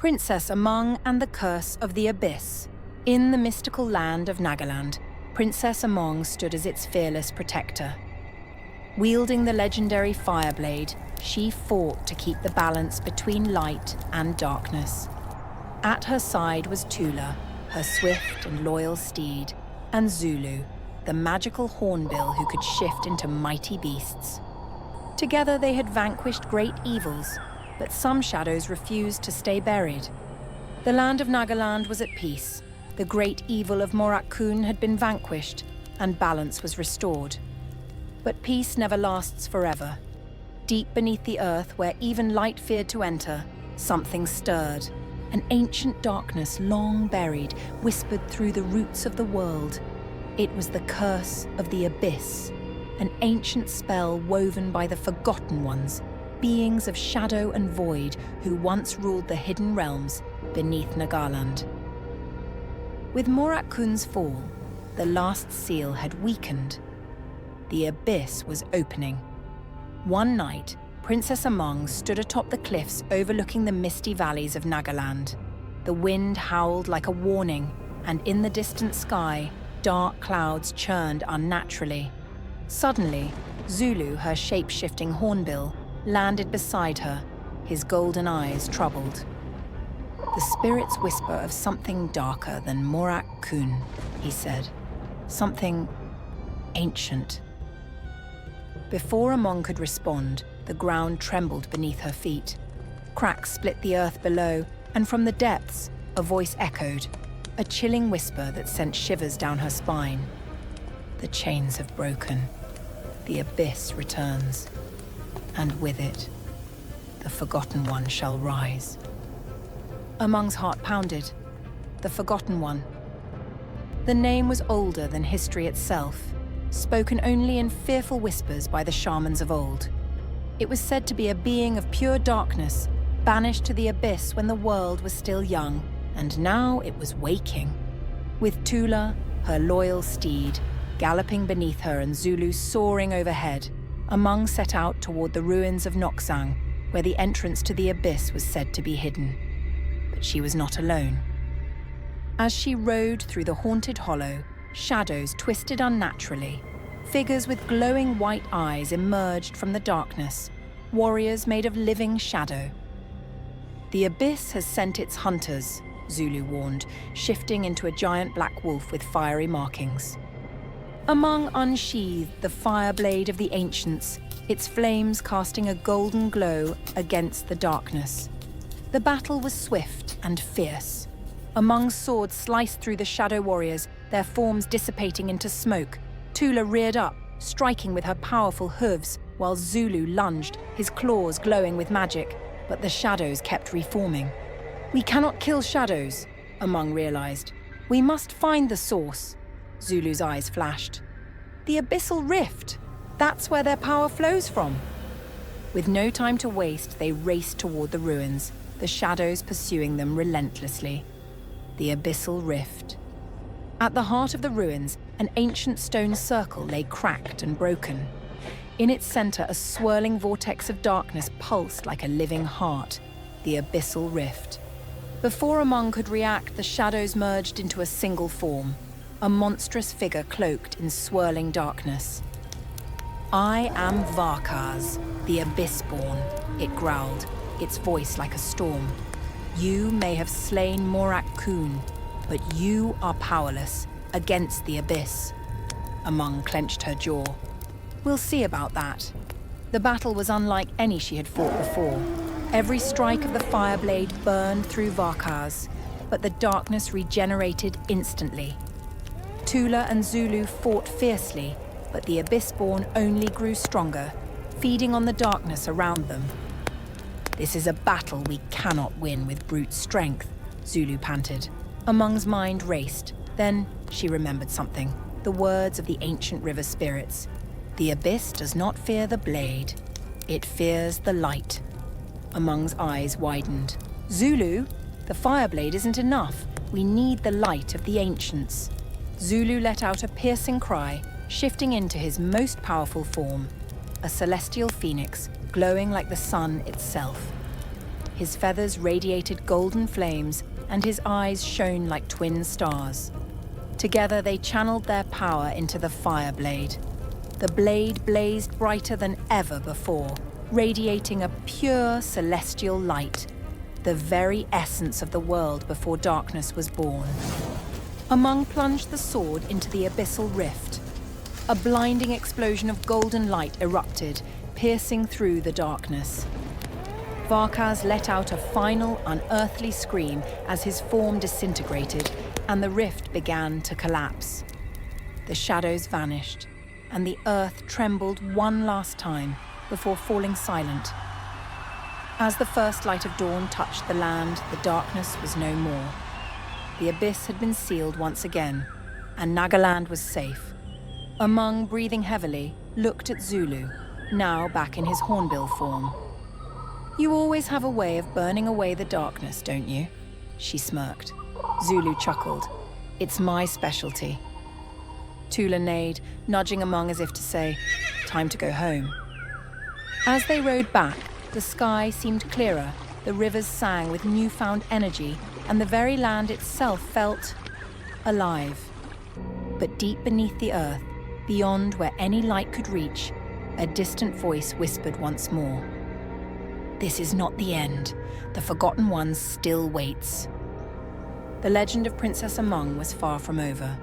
Princess Among and the Curse of the Abyss. In the mystical land of Nagaland, Princess Among stood as its fearless protector. Wielding the legendary Fireblade, she fought to keep the balance between light and darkness. At her side was Tula, her swift and loyal steed, and Zulu, the magical hornbill who could shift into mighty beasts. Together they had vanquished great evils, but some shadows refused to stay buried. The land of Nagaland was at peace. The great evil of Morak Kun had been vanquished, and balance was restored. But peace never lasts forever. Deep beneath the earth, where even light feared to enter, something stirred. An ancient darkness long buried whispered through the roots of the world. It was the curse of the Abyss, an ancient spell woven by the Forgotten Ones, beings of shadow and void who once ruled the hidden realms beneath Nagaland. With Morak Kun's fall, the last seal had weakened. The Abyss was opening. One night, Princess Among stood atop the cliffs overlooking the misty valleys of Nagaland. The wind howled like a warning, and in the distant sky, dark clouds churned unnaturally. Suddenly, Zulu, her shape-shifting hornbill, landed beside her, his golden eyes troubled. The spirits whisper of something darker than Morak Kun, he said. Something ancient. Before Among could respond, the ground trembled beneath her feet. Cracks split the earth below, and from the depths, a voice echoed, a chilling whisper that sent shivers down her spine. The chains have broken. The Abyss returns. And with it, the Forgotten One shall rise. Among's heart pounded. The Forgotten One. The name was older than history itself, spoken only in fearful whispers by the shamans of old. It was said to be a being of pure darkness, banished to the Abyss when the world was still young, and now it was waking. With Tula, her loyal steed, galloping beneath her and Zulu soaring overhead, Among set out toward the ruins of Noksang, where the entrance to the Abyss was said to be hidden. But she was not alone. As she rode through the haunted hollow, shadows twisted unnaturally. Figures with glowing white eyes emerged from the darkness, warriors made of living shadow. The Abyss has sent its hunters, Zulu warned, shifting into a giant black wolf with fiery markings. Among unsheathed the Fireblade of the ancients, its flames casting a golden glow against the darkness. The battle was swift and fierce. Among's swords sliced through the shadow warriors, their forms dissipating into smoke. Tula reared up, striking with her powerful hooves, while Zulu lunged, his claws glowing with magic, but the shadows kept reforming. We cannot kill shadows, Among realized. We must find the source. Zulu's eyes flashed. The abyssal rift. That's where their power flows from. With no time to waste, they raced toward the ruins, the shadows pursuing them relentlessly. The abyssal rift. At the heart of the ruins, an ancient stone circle lay cracked and broken. In its center, a swirling vortex of darkness pulsed like a living heart, the abyssal rift. Before Among could react, the shadows merged into a single form, a monstrous figure cloaked in swirling darkness. I am Varkhaz, the Abyssborn, it growled, its voice like a storm. You may have slain Morak Kun, but you are powerless against the Abyss. Among clenched her jaw. We'll see about that. The battle was unlike any she had fought before. Every strike of the Fireblade burned through Varkhaz, but the darkness regenerated instantly. Tula and Zulu fought fiercely, but the Abyssborn only grew stronger, feeding on the darkness around them. This is a battle we cannot win with brute strength, Zulu panted. Among's mind raced. Then she remembered something, the words of the ancient river spirits. The Abyss does not fear the blade, it fears the light. Among's eyes widened. Zulu, the Fireblade isn't enough. We need the light of the ancients. Zulu let out a piercing cry, shifting into his most powerful form, a celestial phoenix glowing like the sun itself. His feathers radiated golden flames, and his eyes shone like twin stars. Together they channeled their power into the Fireblade. The blade blazed brighter than ever before, radiating a pure celestial light, the very essence of the world before darkness was born. Among plunged the sword into the abyssal rift. A blinding explosion of golden light erupted, piercing through the darkness. Varkhaz let out a final, unearthly scream as his form disintegrated and the rift began to collapse. The shadows vanished, and the earth trembled one last time before falling silent. As the first light of dawn touched the land, the darkness was no more. The abyss had been sealed once again, and Nagaland was safe. Among, breathing heavily, looked at Zulu, now back in his hornbill form. "You always have a way of burning away the darkness, don't you?" she smirked. Zulu chuckled. "It's my specialty." Tula neighed, nudging Among as if to say, "Time to go home." As they rode back, the sky seemed clearer, the rivers sang with newfound energy, and the very land itself felt alive. But deep beneath the earth, beyond where any light could reach, a distant voice whispered once more, "This is not the end. The Forgotten One still waits." The legend of Princess Among was far from over.